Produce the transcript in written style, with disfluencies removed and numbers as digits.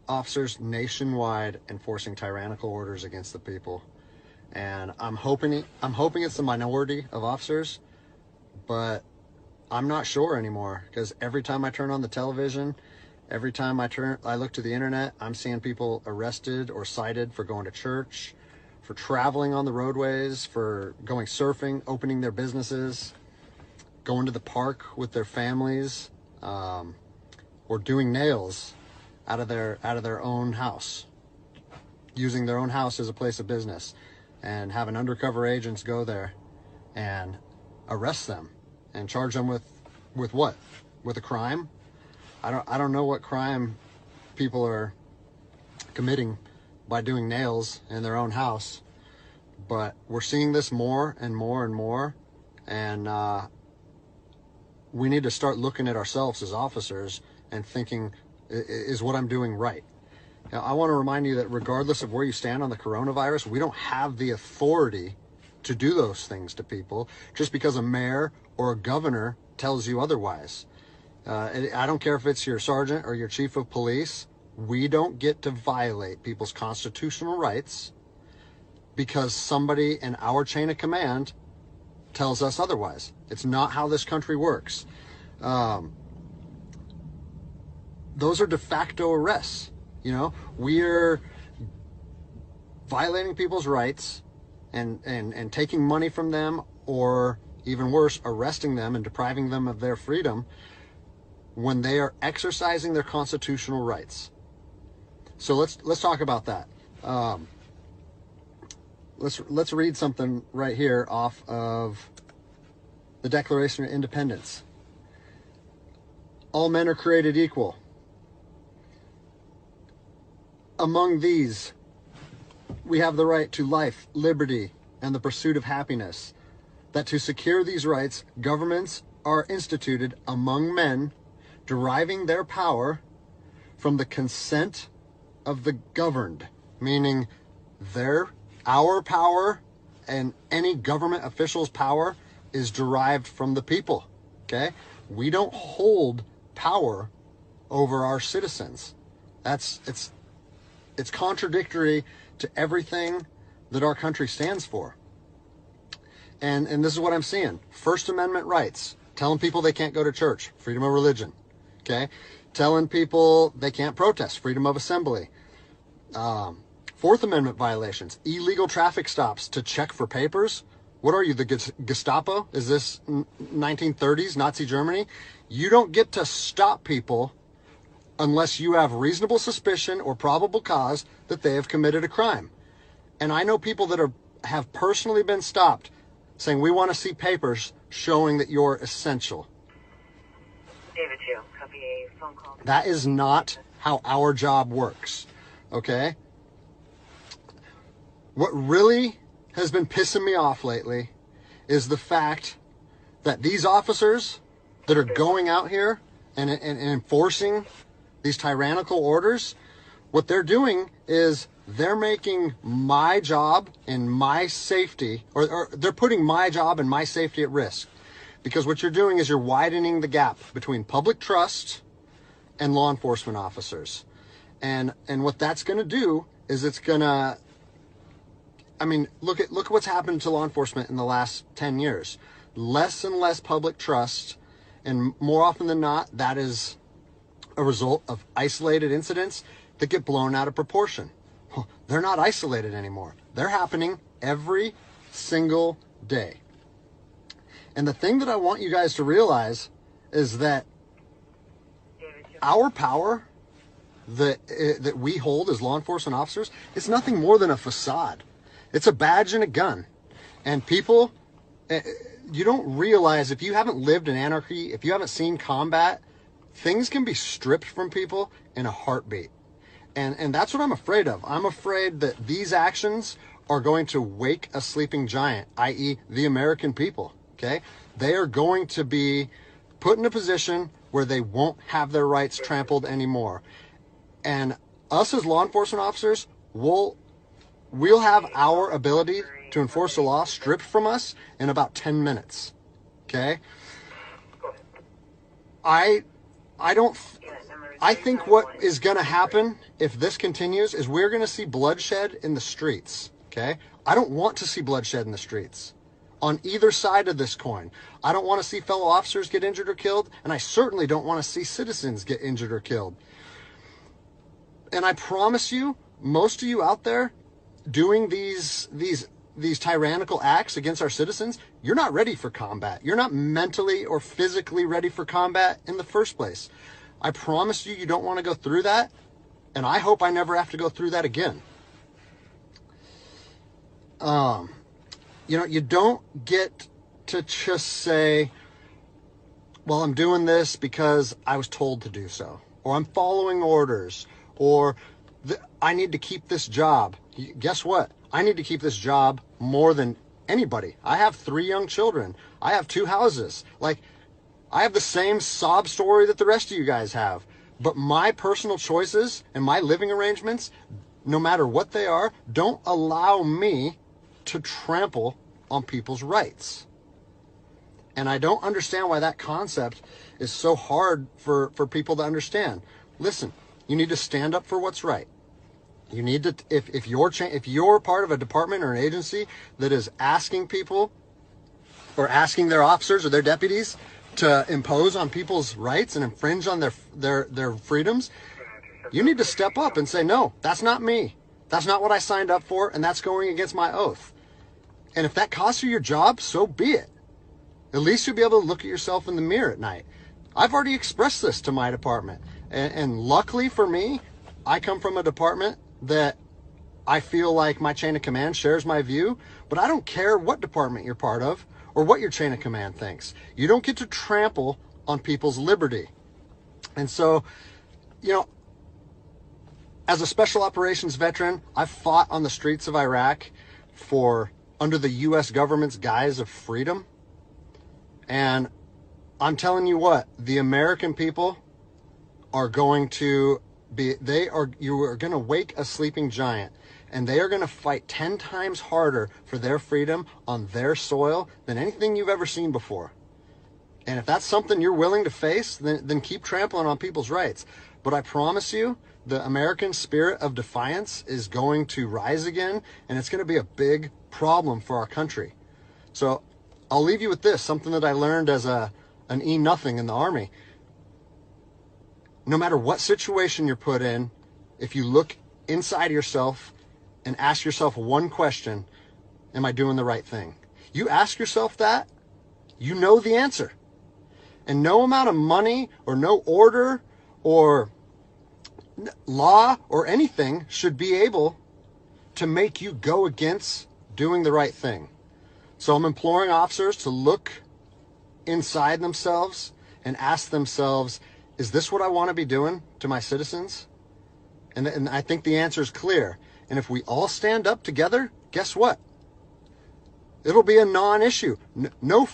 officers nationwide enforcing tyrannical orders against the people. And I'm hoping it's the minority of officers, but I'm not sure anymore, because every time I turn on the television, every time I look to the internet, I'm seeing people arrested or cited for going to church, for traveling on the roadways, for going surfing, opening their businesses, going to the park with their families, or doing nails out of their own house, using their own house as a place of business, and having undercover agents go there and arrest them and charge them with what? With a crime? I don't know what crime people are committing by doing nails in their own house, but we're seeing this more and more and more, and we need to start looking at ourselves as officers and thinking, is what I'm doing right? Now, I want to remind you that regardless of where you stand on the coronavirus, we don't have the authority to do those things to people just because a mayor or a governor tells you otherwise. I don't care if it's your sergeant or your chief of police. We don't get to violate people's constitutional rights because somebody in our chain of command tells us otherwise. It's not how this country works. Those are de facto arrests. You know, we're violating people's rights and taking money from them, or even worse, arresting them and depriving them of their freedom when they are exercising their constitutional rights. So let's talk about that. Let's read something right here off of the Declaration of Independence. All men are created equal. Among these, we have the right to life, liberty, and the pursuit of happiness. That to secure these rights, governments are instituted among men, deriving their power from the consent of the governed, meaning our power and any government official's power is derived from the people. Okay? We don't hold power over our citizens. It's contradictory to everything that our country stands for. And this is what I'm seeing. First Amendment rights, telling people they can't go to church, freedom of religion. Okay? Telling people they can't protest, freedom of assembly. Fourth Amendment violations, illegal traffic stops to check for papers. What are you, the Gestapo? Is this 1930s Nazi Germany? You don't get to stop people unless you have reasonable suspicion or probable cause that they have committed a crime. And I know people that have personally been stopped saying, we want to see papers showing that you're essential. David 2, copy a phone call. That is not how our job works, okay? What really has been pissing me off lately is the fact that these officers that are going out here and enforcing these tyrannical orders, what they're doing is they're making my job and my safety, or they're putting my job and my safety at risk. Because what you're doing is you're widening the gap between public trust and law enforcement officers. And what that's going to do is it's going to, I mean, look at what's happened to law enforcement in the last 10 years. Less and less public trust, and more often than not, that is a result of isolated incidents that get blown out of proportion. They're not isolated anymore. They're happening every single day. And the thing that I want you guys to realize is that our power that we hold as law enforcement officers is nothing more than a facade. It's a badge and a gun. And people, you don't realize, if you haven't lived in anarchy, if you haven't seen combat, things can be stripped from people in a heartbeat. And that's what I'm afraid of. I'm afraid that these actions are going to wake a sleeping giant, i.e. the American people, okay? They are going to be put in a position where they won't have their rights trampled anymore. And us as law enforcement officers, we'll have our ability to enforce the law stripped from us in about 10 minutes, okay? I don't I think what is going to happen if this continues is we're going to see bloodshed in the streets, okay? I don't want to see bloodshed in the streets on either side of this coin. I don't want to see fellow officers get injured or killed, and I certainly don't want to see citizens get injured or killed. And I promise you, most of you out there doing these tyrannical acts against our citizens, you're not ready for combat. You're not mentally or physically ready for combat in the first place. I promise you, you don't want to go through that, and I hope I never have to go through that again. You know, you don't get to just say, well, I'm doing this because I was told to do so, or I'm following orders, or I need to keep this job. Guess what? I need to keep this job more than anybody. I have 3 young children. I have 2 houses. Like, I have the same sob story that the rest of you guys have. But my personal choices and my living arrangements, no matter what they are, don't allow me to trample on people's rights. And I don't understand why that concept is so hard for people to understand. Listen, you need to stand up for what's right. You need to, if you're part of a department or an agency that is asking people or asking their officers or their deputies to impose on people's rights and infringe on their freedoms, you need to step up and say, no, that's not me. That's not what I signed up for, and that's going against my oath. And if that costs you your job, so be it. At least you'll be able to look at yourself in the mirror at night. I've already expressed this to my department. And luckily for me, I come from a department that I feel like my chain of command shares my view, but I don't care what department you're part of or what your chain of command thinks. You don't get to trample on people's liberty. And so, you know, as a special operations veteran, I've fought on the streets of Iraq under the U.S. government's guise of freedom. And I'm telling you what, the American people are going to you are going to wake a sleeping giant, and they are going to fight 10 times harder for their freedom on their soil than anything you've ever seen before. And if that's something you're willing to face, then keep trampling on people's rights. But I promise you, the American spirit of defiance is going to rise again, and it's going to be a big problem for our country. So I'll leave you with this, something that I learned as an E-nothing in the Army. No matter what situation you're put in, if you look inside yourself and ask yourself one question, am I doing the right thing? You ask yourself that, you know the answer. And no amount of money or no order or law or anything should be able to make you go against doing the right thing. So I'm imploring officers to look inside themselves and ask themselves, is this what I want to be doing to my citizens? And I think the answer is clear. And if we all stand up together, guess what? It'll be a non-issue. No